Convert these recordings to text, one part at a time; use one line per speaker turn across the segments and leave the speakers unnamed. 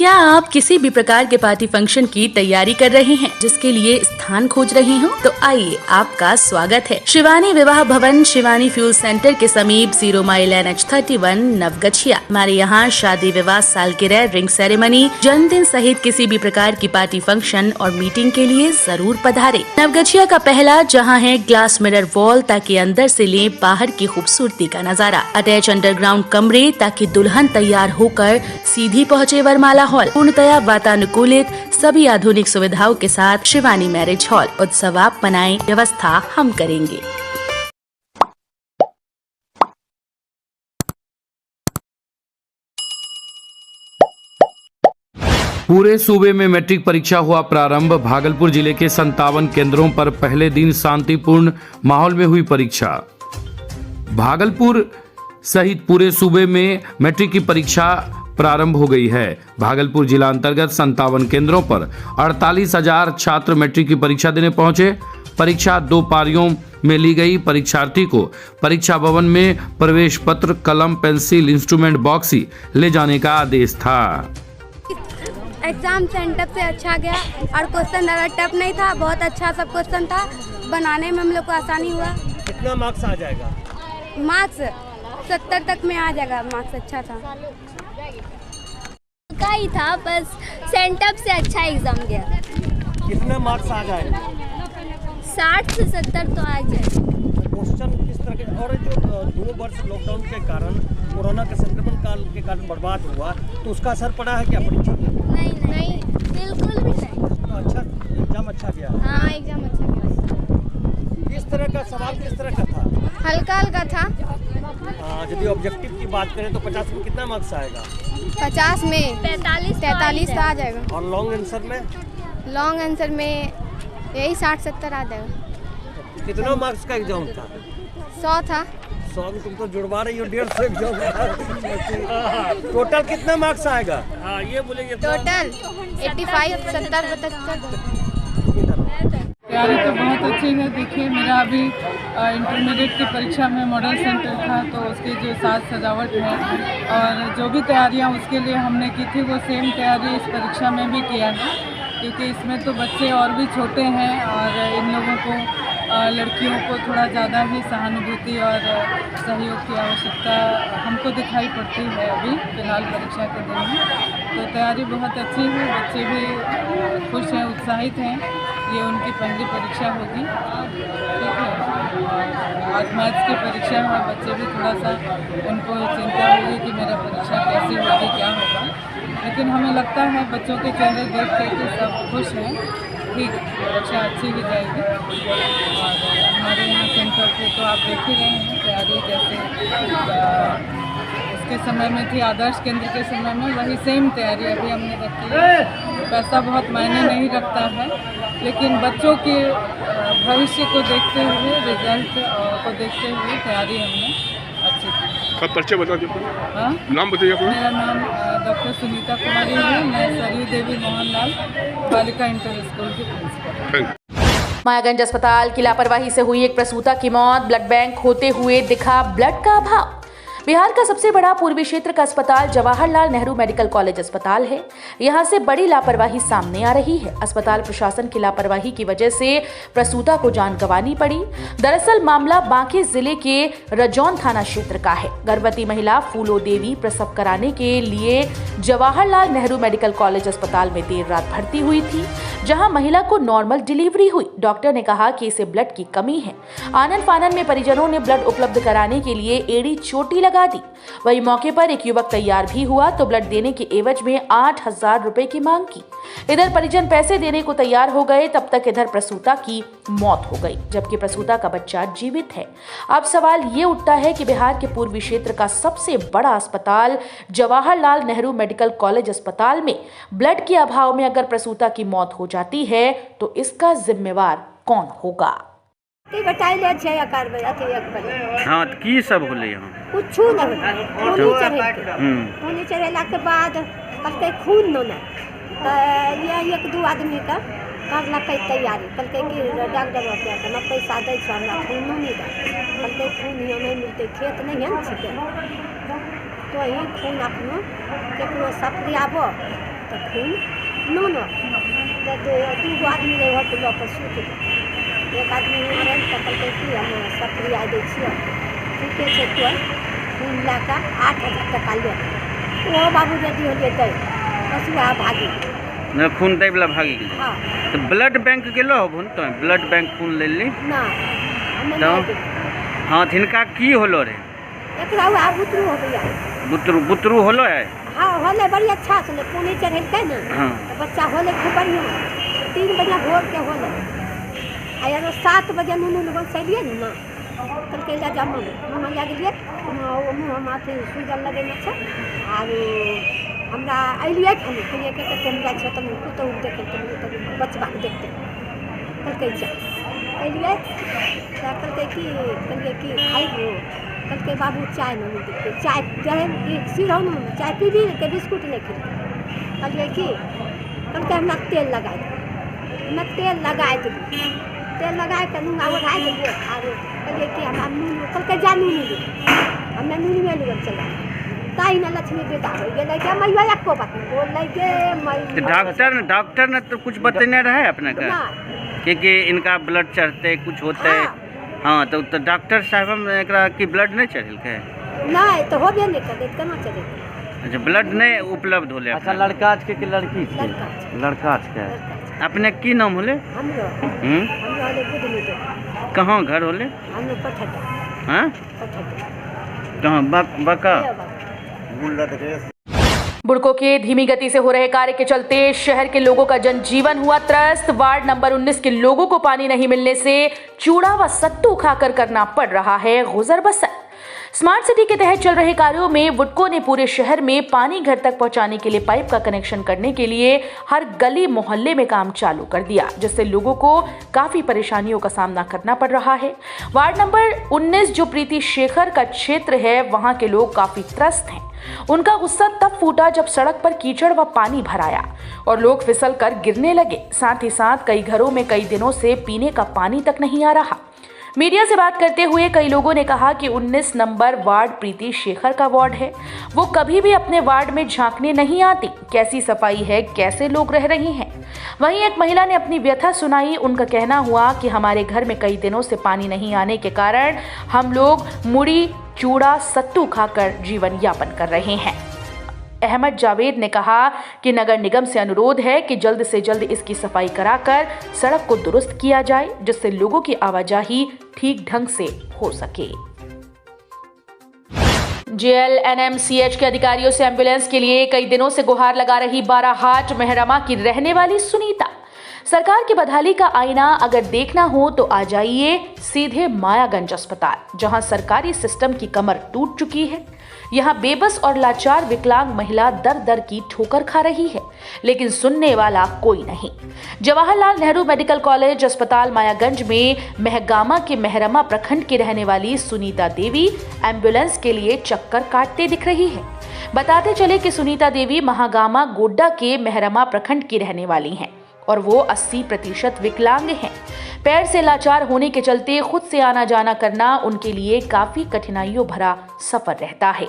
क्या आप किसी भी प्रकार के पार्टी फंक्शन की तैयारी कर रहे हैं, जिसके लिए स्थान खोज रहे हो? तो आइए, आपका स्वागत है शिवानी विवाह भवन, शिवानी फ्यूल सेंटर के समीप 0 माइल NH31 नवगछिया। हमारे यहाँ शादी, विवाह, सालगिरह, रिंग सेरेमनी, जन्मदिन सहित किसी भी प्रकार की पार्टी फंक्शन और मीटिंग के लिए जरूर पधारे। नवगछिया का पहला जहाँ है ग्लास मिरर वॉल, ताकि अंदर से ले बाहर की खूबसूरती का नजारा। अटैच अंडरग्राउंड कमरे, ताकि दुल्हन तैयार होकर सीधी पहुँचे वरमाला हॉल। पूर्णतया वातानुकूलित, सभी आधुनिक सुविधाओं के साथ शिवानी मैरिज हॉल। उत्सव आप मनाएं, व्यवस्था हम करेंगे।
पूरे सूबे में मैट्रिक परीक्षा हुआ प्रारंभ। भागलपुर जिले के 57 केंद्रों पर पहले दिन शांतिपूर्ण माहौल में हुई परीक्षा। भागलपुर सहित पूरे सूबे में मैट्रिक की परीक्षा प्रारंभ हो गई है। भागलपुर जिला अंतर्गत 57 केंद्रों पर 48,000 छात्र मैट्रिक की परीक्षा देने पहुंचे। परीक्षा 2 पारियों में ली गई। परीक्षार्थी को परीक्षा भवन में प्रवेश पत्र, कलम, पेंसिल, इंस्ट्रूमेंट बॉक्स ही ले जाने का आदेश था।
एग्जाम सेंटर से अच्छा गया और क्वेश्चन ज़्यादा टफ नहीं था, बहुत अच्छा सब क्वेश्चन था, बनाने में हम लोग को आसानी हुआ।
कितना मार्क्स आ जाएगा?
मार्क्स 70 तक में आ जाएगा, मार्क्स अच्छा था।
का ही था, बस सेंटर से अच्छा एग्जाम गया।
कितना मार्क्स आ जाएगा?
60 से 70 तो आ जाएगा।
क्वेश्चन किस तरह के, और जो 2 वर्ष लॉकडाउन के कारण, कोरोना के संक्रमण काल के कारण बर्बाद हुआ, तो उसका असर पड़ा है क्या परीक्षा में?
नहीं, बिल्कुल भी नहीं।
तो अच्छा एग्जाम अच्छा गया।
हाँ, एग्जाम अच्छा गया।
किस तरह का सवाल, किस तरह का था?
हल्का हल्का था।
यदि ऑब्जेक्टिव की बात करें तो 50 में कितना मार्क्स आएगा?
50 में 43 तो आ जाएगा।
और लॉन्ग आंसर में?
लॉन्ग आंसर में यही 60-70 आ जाएगा।
कितना मार्क्स का एग्जाम था?
100 था।
100 में तुम तो जुड़वा रही हो 150 एग्जाम। टोटल कितना मार्क्स आएगा? हाँ, ये बोलेंगे।
टोटल 85, 70, 75।
तैयारी तो बहुत अच्छी है। देखिए, मेरा अभी इंटरमीडिएट की परीक्षा में मॉडल सेंटर था, तो उसकी जो साज सजावट है और जो भी तैयारियां उसके लिए हमने की थी, वो सेम तैयारी इस परीक्षा में भी किया है, क्योंकि इसमें तो बच्चे और भी छोटे हैं और इन लोगों को, लड़कियों को थोड़ा ज़्यादा ही सहानुभूति और सहयोग की आवश्यकता हमको दिखाई पड़ती है अभी फ़िलहाल परीक्षा के दिन में। तो तैयारी बहुत अच्छी है, बच्चे भी खुश हैं, उत्साहित हैं। ये उनकी पहली परीक्षा होगी, ठीक है। आज मैथ्स की परीक्षा है, बच्चे भी थोड़ा सा, उनको चिंता होगी कि मेरा परीक्षा कैसी होगी, क्या होगा, लेकिन हमें लगता है बच्चों के चेहरे देख कर के सब खुश हैं। ठीक, परीक्षा अच्छी ही जाएगी। और हमारे यहाँ सेंटर पे तो आप देख ही रहे हैं तैयारी, जैसे उसके समय में थी आदर्श केंद्र के समय में, वही सेम तैयारी अभी हमने रखी है। पैसा बहुत मायने नहीं रखता है, लेकिन बच्चों के भविष्य को देखते हुए, रिजल्ट को देखते हुए तैयारी हमने अच्छी की।
कब परिचय बता दीजिए?
हाँ,
नाम बताइए अपना।
मेरा नाम डॉक्टर सुनीता कुमारी है। मैं सरयू देवी मोहनलाल बालिका इंटर स्कूल की प्रिंसिपल।
मायागंज अस्पताल की लापरवाही से हुई एक प्रसूता की मौत। ब्लड बैंक होते हुए दिखा ब्लड का अभाव। बिहार का सबसे बड़ा पूर्वी क्षेत्र का अस्पताल जवाहरलाल नेहरू मेडिकल कॉलेज अस्पताल है। यहां से बड़ी लापरवाही सामने आ रही है। अस्पताल प्रशासन की लापरवाही की वजह से प्रसूता को जान गंवानी पड़ी। दरअसल मामला बांके जिले के रजौन थाना क्षेत्र का है। गर्भवती महिला फूलो देवी प्रसव कराने के लिए जवाहरलाल नेहरू मेडिकल कॉलेज अस्पताल में देर रात भर्ती हुई थी, जहां महिला को नॉर्मल डिलीवरी हुई। डॉक्टर ने कहा कि इसे ब्लड की कमी है। आनन फानन में परिजनों ने ब्लड उपलब्ध कराने के लिए एड़ी चोटी लगा दी। वही मौके पर एक युवक तैयार भी हुआ तो ब्लड देने के एवज में 8,000 रुपए की मांग की। इधर परिजन पैसे देने को तैयार हो गए, तब तक इधर प्रसूता की मौत हो गई, जबकि प्रसूता का बच्चा जीवित है। अब सवाल ये उठता है कि बिहार के पूर्वी क्षेत्र का सबसे बड़ा अस्पताल जवाहरलाल नेहरू मेडिकल कॉलेज अस्पताल में ब्लड के अभाव में अगर प्रसूता की मौत हो जाती है तो इसका जिम्मेवार कौन होगा?
हाँ, तो की सब होले यहाँ?
कुछ नहीं चढ़ेला के बाद कहते खून न तो ये 1-2 आदमी का करलक तैयारी, कहते कि डॉक्टर में पैसा दे हमरा खून नहीं दे, कहते खून यहाँ नहीं मिलते, खेत नहीं है ना छिके, तो यही खून अपनो केकरो सप्रियाबो का खून नोनो दू आदमी रहे होटल पर सूत एक आदमी यहाँ रहे तो कहते कि हम सप्रिया दै छियै ठीके छै कोई खून लए कऽ 8,000 टका ले ओ बाबू यदि होलियै दै बस वएह भागी
न खून दै वाला भागी गेलै।
हाँ
तो ब्लड बैंक गेलो हबुन तो ब्लड बैंक खून ले ली
ना हमें
तो
नहीं
हाँ तिनका की होलो रे
एकरा वएह बुतरू हो गया
बुतरू होलो है।
हाँ होले बड़ी अच्छा से पुणे चढ़ेलकै ना
हाँ
तो बच्चा होले खूब बढ़िया 3 बजे भोर के होले आ यार 7 बजे नुनू लगन से लिए ना कल के जा जमा हम लग लिए मुँह माथे सुजल लगेने छै आरो हमरा अलिए खाली कहलिए के हम जाइ छै तुम कुतो देखे तुम बचबा के देखते कल के जा अलिए कल के की कहलिए कि खाइबो कल के बाबू चाय नहीं देते चाय दे सिरौ न चाय पीबी के बिस्कुट नहीं खिला कहलिए कि कल के हमरा तेल लगाए मैं तेल लगाए दिली तेल लगाए के नून ओढ़ाए दिलिए आरो कहलिए कि हमरा नून कल के जा नून ले हमरा नून में ले चला ताई ना लक्ष्मी बेटा हो गेलै के मैया एको बात नहीं बोल के
तो डॉक्टर ने तो कुछ बतेने रहे अपने का कि इनका ब्लड चढ़ते कुछ होते है। हाँ तो डॉक्टर साहब एकरा की ब्लड नहीं चढ़ल के
नहीं तो होबे नहीं करे केना चढ़े।
अच्छा ब्लड नहीं उपलब्ध होले।
अच्छा लड़का के कि लड़की
लड़का के अपने की नाम होले
हमरो ले बुद्धनी तो
कहाँ घर होले
हमरो पठटा
हाँ
पठटा
कहाँ बका
बुड़को के धीमी गति से हो रहे कार्य के चलते शहर के लोगों का जनजीवन हुआ त्रस्त। वार्ड नंबर 19 के लोगों को पानी नहीं मिलने से चूड़ा व सत्तू खाकर करना पड़ रहा है गुजर बसर। स्मार्ट सिटी के तहत चल रहे कार्यों में बुडको ने पूरे शहर में पानी घर तक पहुंचाने के लिए पाइप का कनेक्शन करने के लिए हर गली मोहल्ले में काम चालू कर दिया, जिससे लोगों को काफी परेशानियों का सामना करना पड़ रहा है। वार्ड नंबर 19 जो प्रीति शेखर का क्षेत्र है, वहां के लोग काफी त्रस्त हैं। उनका गुस्सा तब फूटा जब सड़क पर कीचड़ व पानी भर आया और लोग फिसल कर गिरने लगे। साथ ही साथ कई घरों में कई दिनों से पीने का पानी तक नहीं आ रहा। मीडिया से बात करते हुए कई लोगों ने कहा कि 19 नंबर वार्ड प्रीति शेखर का वार्ड है, वो कभी भी अपने वार्ड में झांकने नहीं आती। कैसी सफाई है, कैसे लोग रह रहे हैं। वहीं एक महिला ने अपनी व्यथा सुनाई। उनका कहना हुआ कि हमारे घर में कई दिनों से पानी नहीं आने के कारण हम लोग मुड़ी चूड़ा सत्तू खाकर जीवन यापन कर रहे हैं। अहमद जावेद ने कहा कि नगर निगम से अनुरोध है कि जल्द से जल्द इसकी सफाई कराकर सड़क को दुरुस्त किया जाए, जिससे लोगों की आवाजाही ठीक ढंग से हो सके। JLNMCH के अधिकारियों से एम्बुलेंस के लिए कई दिनों से गुहार लगा रही बाराहाट मेहरमा की रहने वाली सुनीता। सरकार की बदहाली का आईना अगर देखना हो तो आ जाइए सीधे मायागंज अस्पताल, जहां सरकारी सिस्टम की कमर टूट चुकी है। यहाँ बेबस और लाचार विकलांग महिला दर दर की ठोकर खा रही है, लेकिन सुनने वाला कोई नहीं। जवाहरलाल नेहरू मेडिकल कॉलेज अस्पताल मायागंज में महगामा के मेहरमा प्रखंड की रहने वाली सुनीता देवी एम्बुलेंस के लिए चक्कर काटते दिख रही है। बताते चले कि सुनीता देवी महागामा गोड्डा के मेहरमा प्रखंड की रहने वाली हैं और वो 80% विकलांग हैं। पैर से लाचार होने के चलते खुद से आना जाना करना उनके लिए काफी कठिनाइयों भरा सफर रहता है।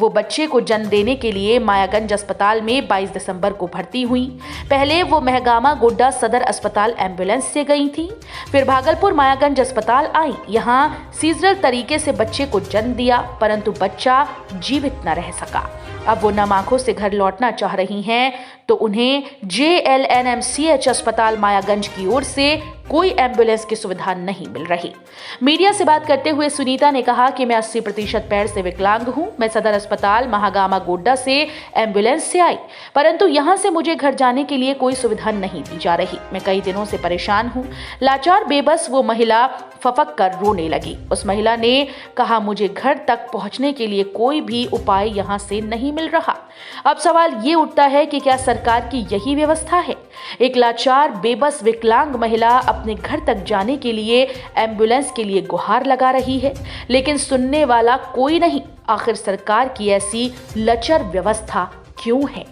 वो बच्चे को जन्म देने के लिए मायागंज अस्पताल में 22 दिसंबर को भर्ती हुई। पहले वो महगामा गोड्डा सदर अस्पताल एम्बुलेंस से गई थी, फिर भागलपुर मायागंज अस्पताल आई। यहाँ सीजरल तरीके से बच्चे को जन्म दिया, परंतु बच्चा जीवित न रह सका। अब वो नम आंखों से घर लौटना चाह रही हैं, तो उन्हें JLNMCH अस्पताल मायागंज की ओर से कोई एम्बुलेंस की सुविधा नहीं मिल रही। मीडिया से बात करते हुए सुनीता ने कहा कि मैं 80% पैर से विकलांग हूं। मैं सदर अस्पताल महागामा गोड्डा से एम्बुलेंस से आई, परंतु यहां से मुझे घर जाने के लिए कोई सुविधा नहीं दी जा रही। मैं कई दिनों से परेशान हूं। लाचार बेबस वो महिला फफक कर रोने लगी। उस महिला ने कहा, मुझे घर तक पहुंचने के लिए कोई भी उपाय यहां से नहीं मिल रहा। अब सवाल ये उठता है कि क्या सरकार की यही व्यवस्था है? एक लाचार बेबस विकलांग महिला अपने घर तक जाने के लिए एम्बुलेंस के लिए गुहार लगा रही है, लेकिन सुनने वाला कोई नहीं। आखिर सरकार की ऐसी लचर व्यवस्था क्यों है?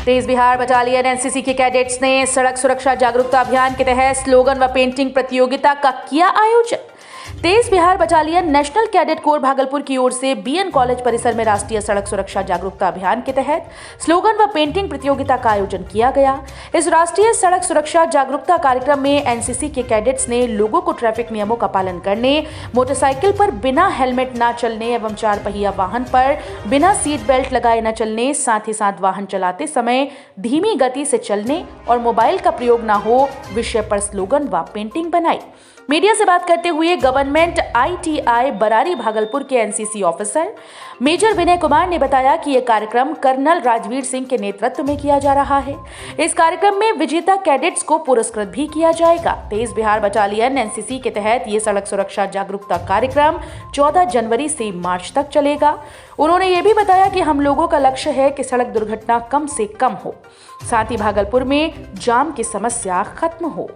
तेज बिहार बटालियन NCC के कैडेट्स ने सड़क सुरक्षा जागरूकता अभियान के तहत स्लोगन व पेंटिंग प्रतियोगिता का किया आयोजन। तेज Bihar battalion national cadet corps Bhagalpur की ओर से बीएन कॉलेज परिसर में राष्ट्रीय सड़क सुरक्षा जागरूकता अभियान के तहत स्लोगन व पेंटिंग प्रतियोगिता का आयोजन किया गया। इस राष्ट्रीय सड़क सुरक्षा जागरूकता कार्यक्रम में एनसीसी के कैडेट्स ने लोगों को ट्रैफिक नियमों का पालन करने, मोटरसाइकिल पर बिना हेलमेट न चलने एवं 4 पहिया वाहन पर बिना सीट बेल्ट लगाए न चलने, साथ ही साथ वाहन चलाते समय धीमी गति से चलने और मोबाइल का प्रयोग न हो विषय पर स्लोगन व पेंटिंग बनाई। मीडिया से बात करते हुए गवर्नमेंट ITI बरारी भागलपुर के NCC officer major Vinay Kumar ने बताया कि यह कार्यक्रम कर्नल राजवीर सिंह के नेतृत्व में किया जा रहा है। इस कार्यक्रम में विजेता कैडेट्स को पुरस्कृत भी किया जाएगा। तेज बिहार बटालियन एनसीसी के तहत ये सड़क सुरक्षा जागरूकता कार्यक्रम 14 जनवरी से मार्च तक चलेगा। उन्होंने ये भी बताया कि हम लोगों का लक्ष्य है कि सड़क दुर्घटना कम से कम हो, साथ ही भागलपुर में जाम की समस्या खत्म हो।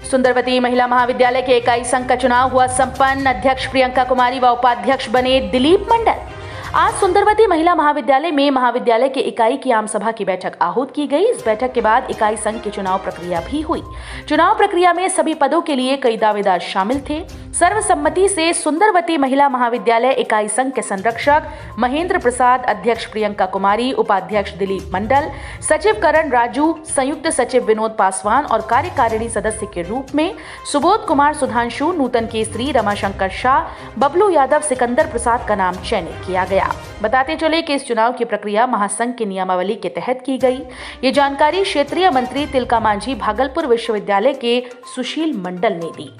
सुंदरवती महिला महाविद्यालय के इकाई संघ का चुनाव हुआ संपन्न। अध्यक्ष प्रियंका कुमारी व उपाध्यक्ष बने दिलीप मंडल। आज सुंदरवती महिला महाविद्यालय में महाविद्यालय के इकाई की आम सभा की बैठक आहूत की गई। इस बैठक के बाद इकाई संघ की चुनाव प्रक्रिया भी हुई। चुनाव प्रक्रिया में सभी पदों के लिए कई दावेदार शामिल थे। सर्वसम्मति से सुंदरवती महिला महाविद्यालय इकाई संघ के संरक्षक महेंद्र प्रसाद, अध्यक्ष प्रियंका कुमारी, उपाध्यक्ष दिलीप मंडल, सचिव करण राजू, संयुक्त सचिव विनोद पासवान और कार्यकारिणी सदस्य के रूप में सुबोध कुमार सुधांशु, नूतन केसरी, रमाशंकर शाह, बबलू यादव, सिकंदर प्रसाद का नाम चयनित किया गया। बताते चले कि इस चुनाव की प्रक्रिया महासंघ की नियमावली के तहत की गई। ये जानकारी क्षेत्रीय मंत्री तिलका मांझी भागलपुर विश्वविद्यालय के सुशील मंडल ने दी।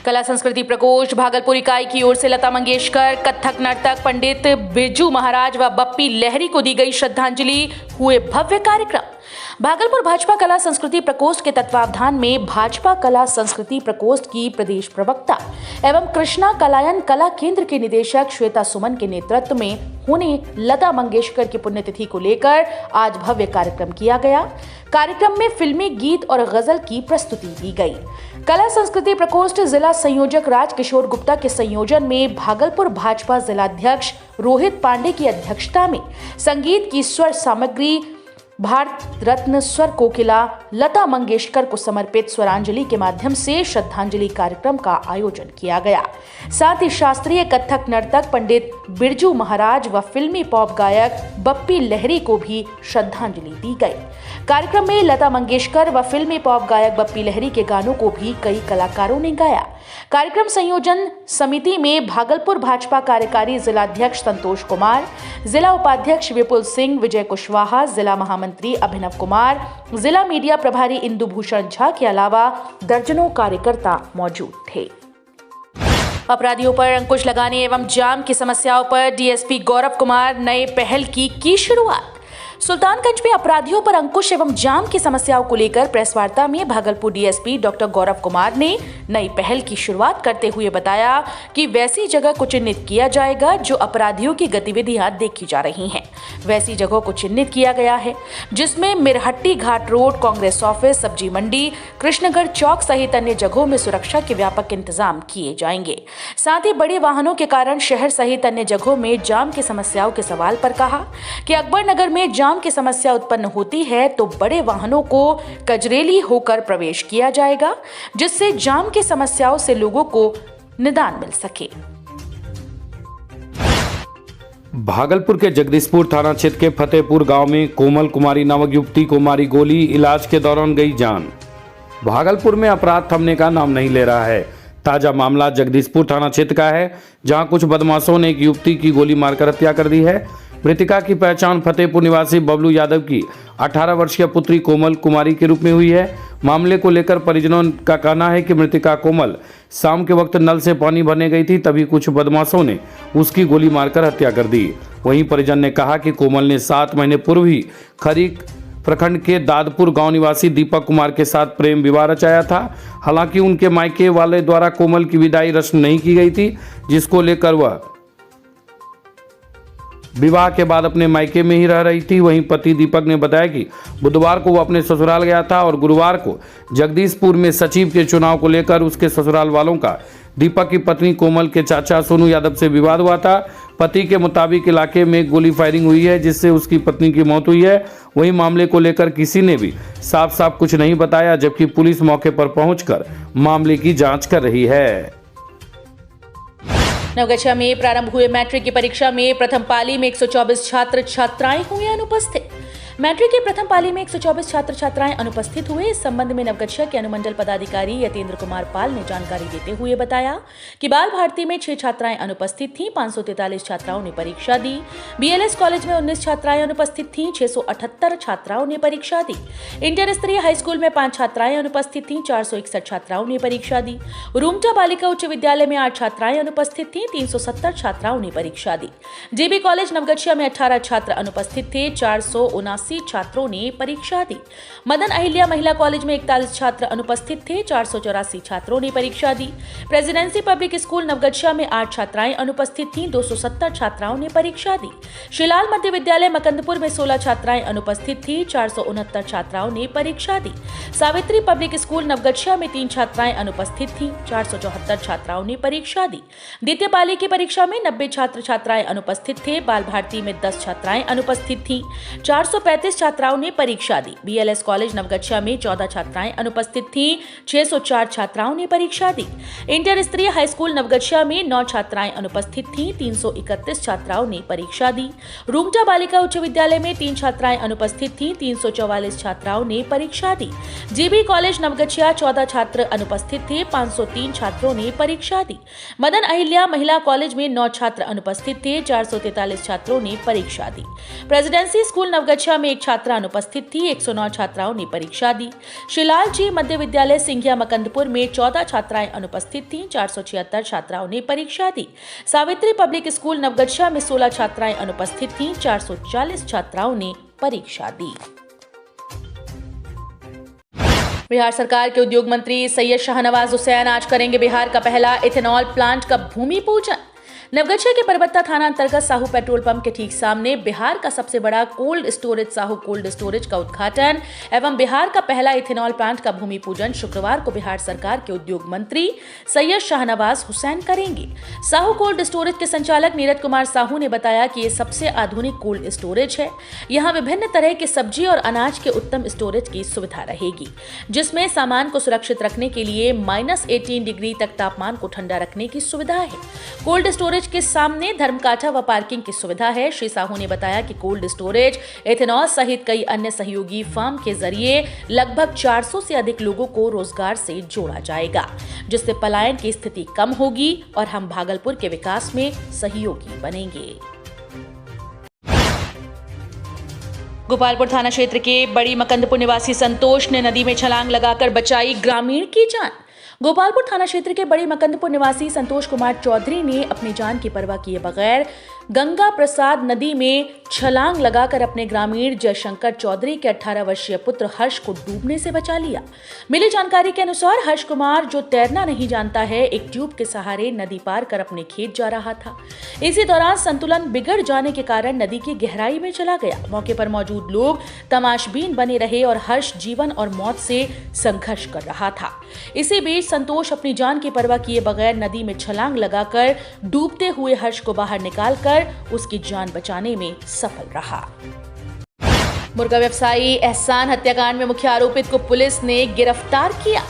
कला संस्कृति प्रकोष्ठ भागलपुर इकाई की ओर से लता मंगेशकर, कथक नर्तक पंडित बिरजू महाराज व बप्पी लहरी को दी गई श्रद्धांजलि। हुए भव्य कार्यक्रम। भागलपुर भाजपा कला संस्कृति प्रकोष्ठ के तत्वावधान में भाजपा कला संस्कृति प्रकोष्ठ की प्रदेश प्रवक्ता एवं कृष्णा कलायन कला केंद्र के निदेशक श्वेता सुमन के नेतृत्व में होने लता मंगेशकर की पुण्यतिथि को लेकर आज भव्य कार्यक्रम किया गया। कार्यक्रम में फिल्मी गीत और गजल की प्रस्तुति दी गई। कला संस्कृति प्रकोष्ठ जिला संयोजक राजकिशोर गुप्ता के संयोजन में भागलपुर भाजपा जिलाध्यक्ष रोहित पांडे की अध्यक्षता में संगीत की स्वर सामग्री भारत रत्न स्वर कोकिला लता मंगेशकर को समर्पित स्वरांजलि के माध्यम से श्रद्धांजलि कार्यक्रम का आयोजन किया गया। साथ ही शास्त्रीय कथक नर्तक पंडित बिरजू महाराज व फिल्मी पॉप गायक बप्पी लहरी को भी श्रद्धांजलि दी गई। कार्यक्रम में लता मंगेशकर व फिल्मी पॉप गायक बप्पी लहरी के गानों को भी कई कलाकारों ने गाया। कार्यक्रम संयोजन समिति में भागलपुर भाजपा कार्यकारी जिलाध्यक्ष संतोष कुमार, जिला उपाध्यक्ष विपुल सिंह, विजय कुशवाहा, जिला महामंत्री अभिनव कुमार, जिला मीडिया प्रभारी इंदु भूषण झा के अलावा दर्जनों कार्यकर्ता मौजूद थे। अपराधियों पर अंकुश लगाने एवं जाम की समस्याओं पर डीएसपी गौरव कुमार नए पहल की शुरुआत। सुल्तानगंज में अपराधियों पर अंकुश एवं जाम की समस्याओं को लेकर प्रेस वार्ता में भागलपुर डीएसपी डॉक्टर गौरव कुमार ने नई पहल की शुरुआत करते हुए बताया कि वैसी जगह को चिन्हित किया जाएगा जो अपराधियों की गतिविधियां देखी जा रही हैं। वैसी जगहों को चिन्हित किया गया है जिसमें मिरहट्टी घाट रोड, कांग्रेस ऑफिस, सब्जी मंडी, कृष्णगढ़ चौक सहित अन्य जगहों में सुरक्षा के व्यापक इंतजाम किए जाएंगे। साथ ही बड़े वाहनों के कारण शहर सहित अन्य जगहों में जाम की समस्याओं के सवाल पर कहा कि अकबर नगर में जाम की समस्या उत्पन्न होती है तो बड़े वाहनों को कजरेली होकर प्रवेश किया जाएगा जिससे जाम की समस्याओं से लोगों को निदान मिल सके।
भागलपुर के जगदीशपुर थाना क्षेत्र के फतेहपुर गांव में कोमल कुमारी नामक युवती को मारी गोली, इलाज के दौरान गई जान। भागलपुर में अपराध थमने का नाम नहीं ले रहा है। ताजा मामला जगदीशपुर थाना क्षेत्र का है जहां कुछ बदमाशों ने एक युवती की गोली मारकर हत्या कर दी है। मृतिका की पहचान फतेहपुर निवासी बबलू यादव की 18 वर्षीय पुत्री कोमल कुमारी के रूप में हुई है। मामले को लेकर परिजनों का कहना है कि मृतिका कोमल शाम के वक्त नल से पानी भरने गई थी, तभी कुछ बदमाशों ने उसकी गोली मारकर हत्या कर दी। वहीं परिजन ने कहा कि कोमल ने 7 महीने पूर्व ही खरीक प्रखंड के दादपुर गांव निवासी दीपक कुमार के साथ प्रेम विवाह रचाया था। हालांकि उनके मायके वाले द्वारा कोमल की विदाई रस्म नहीं की गई थी, जिसको लेकर वह विवाह के बाद अपने मायके में ही रह रही थी। वहीं पति दीपक ने बताया कि बुधवार को वो अपने ससुराल गया था और गुरुवार को जगदीशपुर में सचिव के चुनाव को लेकर उसके ससुराल वालों का दीपक की पत्नी कोमल के चाचा सोनू यादव से विवाद हुआ था। पति के मुताबिक इलाके में गोली फायरिंग हुई है जिससे उसकी पत्नी की मौत हुई है। वहीं मामले को लेकर किसी ने भी साफ कुछ नहीं बताया, जबकि पुलिस मौके पर पहुंचकर मामले की जांच कर रही है।
नवगछिया में प्रारंभ हुए मैट्रिक की परीक्षा में प्रथम पाली में 124 छात्र छात्राएं हुए अनुपस्थित। मैट्रिक की प्रथम पाली में 124 छात्र छात्राएं अनुपस्थित हुए। इस संबंध में नवगछिया के अनुमंडल पदाधिकारी यतेंद्र कुमार पाल ने जानकारी देते हुए बताया कि बाल भारती में 6 छात्राएं अनुपस्थित थीं। 543 छात्राओं ने परीक्षा दी। बीएलएस कॉलेज में 19 छात्राएं अनुपस्थित थीं। 678 छात्राओं ने परीक्षा दी। इंटर स्तरीय हाई स्कूल में 5 छात्राएं अनुपस्थित थीं। 461 छात्राओं ने परीक्षा दी। रूमटा बालिका उच्च विद्यालय में 8 छात्राएं अनुपस्थित थीं। 370 छात्राओं ने परीक्षा दी। जेबी कॉलेज नवगछिया में 18 छात्र अनुपस्थित थे। 479 छात्रों ने परीक्षा दी। मदन अहिल्या महिला कॉलेज में 41 छात्र अनुपस्थित थे। 484 छात्रों ने परीक्षा दी। प्रेसिडेंसी पब्लिक स्कूल नवगछिया में 8 छात्राएं अनुपस्थित थीं। 270 छात्राओं ने परीक्षा दी। शिलाल मध्य विद्यालय मकंदपुर में 16 छात्राएं अनुपस्थित थीं। 469 छात्राओं ने परीक्षा दी। सावित्री पब्लिक स्कूल नवगछिया में 3 छात्राएं अनुपस्थित थीं। 474 छात्राओं ने परीक्षा दी। द्वितीय पाली की परीक्षा में 90 छात्र छात्राएं अनुपस्थित थे। बाल भारती में 10 छात्राएं अनुपस्थित थीं। 435 छात्राओं ने परीक्षा दी। बीएलएस कॉलेज नवगछिया में 14 छात्राएं अनुपस्थित थीं। 604 छात्राओं ने परीक्षा दी। इंटर स्तरीय हाई स्कूल नवगछिया में 9 छात्राएं अनुपस्थित थीं। 331 छात्राओं ने परीक्षा दी। रूमटा बालिका उच्च विद्यालय में 3 छात्राएं अनुपस्थित थीं। 344 छात्राओं ने परीक्षा दी। जेबी कॉलेज नवगछिया 14 छात्र अनुपस्थित थे। 503 छात्रों ने परीक्षा दी। मदन अहिल्या महिला कॉलेज में 9 छात्र अनुपस्थित थे। 443 छात्रों ने परीक्षा दी। प्रेसिडेंसी स्कूल नवगछिया में 1 छात्रा अनुपस्थित थी। 109 छात्राओं ने परीक्षा दी। शिलाल जी मध्य विद्यालय सिंघिया मकंदपुर में 14 छात्राएं अनुपस्थित थीं। 476 छात्राओं ने परीक्षा दी। सावित्री पब्लिक स्कूल नवगछिया में 16 छात्राएं अनुपस्थित थीं। 440 छात्राओं ने परीक्षा दी। बिहार सरकार के उद्योग मंत्री सैयद शाहनवाज हुसैन आज करेंगे बिहार का पहला इथेनॉल प्लांट का भूमि पूजन। नवगछिया के परबत्ता थाना अंतर्गत साहू पेट्रोल पंप के ठीक सामने बिहार का सबसे बड़ा cold storage Sahu cold storage का उद्घाटन एवं बिहार का पहला इथेनॉल प्लांट का भूमि पूजन शुक्रवार को बिहार सरकार के उद्योग मंत्री सैयद शाहनवाज हुसैन करेंगे। साहू कोल्ड स्टोरेज के संचालक नीरज कुमार साहू ने बताया कि ये सबसे आधुनिक कोल्ड स्टोरेज है। यहाँ विभिन्न तरह के सब्जी और अनाज के उत्तम स्टोरेज की सुविधा रहेगी, जिसमें सामान को सुरक्षित रखने के लिए -18 डिग्री तक तापमान को ठंडा रखने की सुविधा है। कोल्ड स्टोरेज के सामने धर्मकाठा व पार्किंग की सुविधा है। श्री साहू ने बताया कि कोल्ड स्टोरेज एथेनॉल सहित कई अन्य सहयोगी फर्म के जरिए लगभग 400 से अधिक लोगों को रोजगार से जोड़ा जाएगा, जिससे पलायन की स्थिति कम होगी और हम भागलपुर के विकास में सहयोगी बनेंगे। गोपालपुर थाना क्षेत्र के बड़ी मकंदपुर निवासी संतोष ने नदी में छलांग लगाकर बचाई ग्रामीण की जान। गोपालपुर थाना क्षेत्र के बड़ी मकंदपुर निवासी संतोष कुमार चौधरी ने अपनी जान की परवाह किए बगैर गंगा प्रसाद नदी में छलांग लगाकर अपने ग्रामीण जयशंकर चौधरी के 18 वर्षीय पुत्र हर्ष को डूबने से बचा लिया। मिली जानकारी के अनुसार हर्ष कुमार, जो तैरना नहीं जानता है, एक ट्यूब के सहारे नदी पार कर अपने खेत जा रहा था। इसी दौरान संतुलन बिगड़ जाने के कारण नदी की गहराई में चला गया। मौके पर मौजूद लोग तमाशबीन बने रहे और हर्ष जीवन और मौत से संघर्ष कर रहा था। इसी बीच संतोष अपनी जान की परवाह किए बगैर नदी में छलांग लगाकर डूबते हुए हर्ष को बाहर निकालकर उसकी जान बचाने में सफल रहा। मुर्गा व्यवसायी एहसान हत्याकांड में मुख्य आरोपित को पुलिस ने गिरफ्तार किया।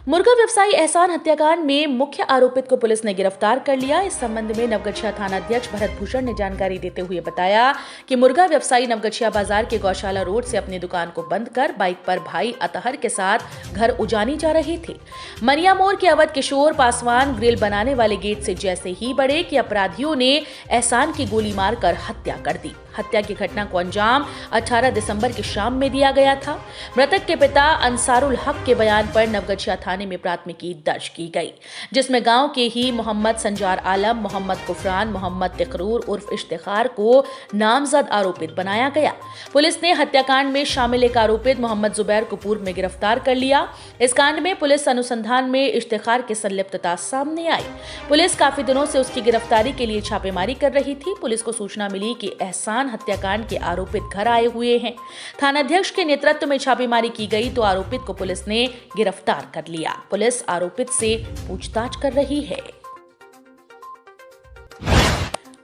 मुर्गा व्यवसायी एहसान हत्याकांड में मुख्य आरोपित को पुलिस ने गिरफ्तार कर लिया। इस संबंध में नवगछिया थाना अध्यक्ष भरत भूषण ने जानकारी देते हुए बताया कि मुर्गा व्यवसायी नवगछिया बाजार के गौशाला रोड से अपनी दुकान को बंद कर बाइक पर भाई अतहर के साथ घर उजानी जा रहे थे। मनिया मोड़ के अवध किशोर पासवान ग्रिल बनाने वाले गेट से जैसे ही बढ़े कि अपराधियों ने एहसान की गोली मारकर हत्या कर दी। हत्या की घटना को अंजाम 18 दिसंबर की शाम में दिया गया था। मृतक के पिता अंसारुल हक के बयान पर नवगछिया थाने में प्राथमिकी दर्ज की गई, जिसमें गांव के ही मोहम्मद संजार आलम, मोहम्मद कुफरान, मोहम्मद तिकरूर उर्फ इश्तिखार को नामजद आरोपित बनाया गया। पुलिस ने हत्याकांड में शामिल एक आरोपित मोहम्मद जुबैर को पूर्व में गिरफ्तार कर लिया। इस कांड में पुलिस अनुसंधान में इश्तिखार की संलिप्तता सामने आई। पुलिस काफी दिनों से उसकी गिरफ्तारी के लिए छापेमारी कर रही थी। पुलिस को सूचना मिली कि एहसान हत्याकांड के आरोपित घर आए हुए हैं। थानाध्यक्ष के नेतृत्व में छापेमारी की गई तो आरोपित को पुलिस ने गिरफ्तार कर लिया। पुलिस आरोपित से पूछताछ कर रही है।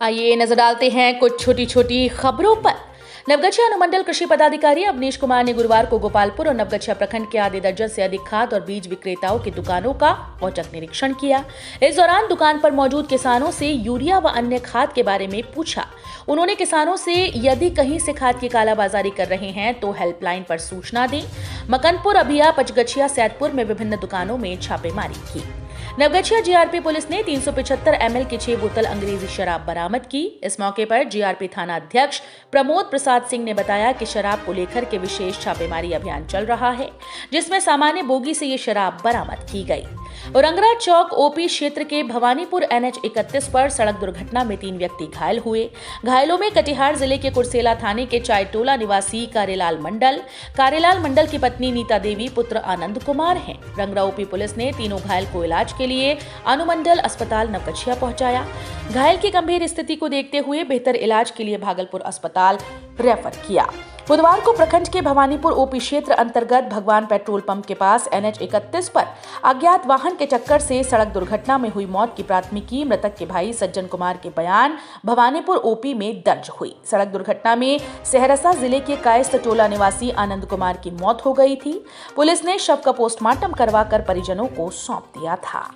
आइए नजर डालते हैं कुछ छोटी छोटी खबरों पर। नवगछिया अनुमंडल कृषि पदाधिकारी अवनीश कुमार ने गुरुवार को गोपालपुर और नवगछिया प्रखंड के आधे दर्जन से अधिक खाद और बीज विक्रेताओं की दुकानों का औचक निरीक्षण किया। इस दौरान दुकान पर मौजूद किसानों से यूरिया व अन्य खाद के बारे में पूछा। उन्होंने किसानों से यदि कहीं से खाद की कालाबाजारी कर रहे हैं तो हेल्पलाइन पर सूचना दें। मकनपुर, अभिया, पचगछिया, सैदपुर में विभिन्न दुकानों में छापेमारी की। नवगछिया जीआरपी पुलिस ने 375 ml की 6 बोतल अंग्रेजी शराब बरामद की। इस मौके पर जीआरपी थाना अध्यक्ष प्रमोद प्रसाद सिंह ने बताया कि शराब को लेकर के विशेष छापेमारी अभियान चल रहा है, जिसमें सामान्य बोगी से ये शराब बरामद की गई। औरंगरा चौक ओपी क्षेत्र के भवानीपुर NH 31 पर सड़क दुर्घटना में 3 व्यक्ति घायल हुए। घायलों में कटिहार जिले के कुर्सेला थाने के चायटोला निवासी कारेलाल मंडल की पत्नी नीता देवी, पुत्र आनंद कुमार हैं। रंगरा ओपी पुलिस ने तीनों घायल को इलाज के लिए अनुमंडल अस्पताल नवगछिया पहुंचाया। घायल की गंभीर स्थिति को देखते हुए बेहतर इलाज के लिए भागलपुर अस्पताल रेफर किया। बुधवार को प्रखंड के भवानीपुर ओपी क्षेत्र अंतर्गत भगवान पेट्रोल पंप के पास NH 31 पर अज्ञात वाहन के चक्कर से सड़क दुर्घटना में हुई मौत की प्राथमिकी मृतक के भाई सज्जन कुमार के बयान भवानीपुर ओपी में दर्ज हुई। सड़क दुर्घटना में सहरसा जिले के कायस्थ टोला निवासी आनंद कुमार की मौत हो गई थी। पुलिस ने शव का पोस्टमार्टम करवाकर परिजनों को सौंप दिया था।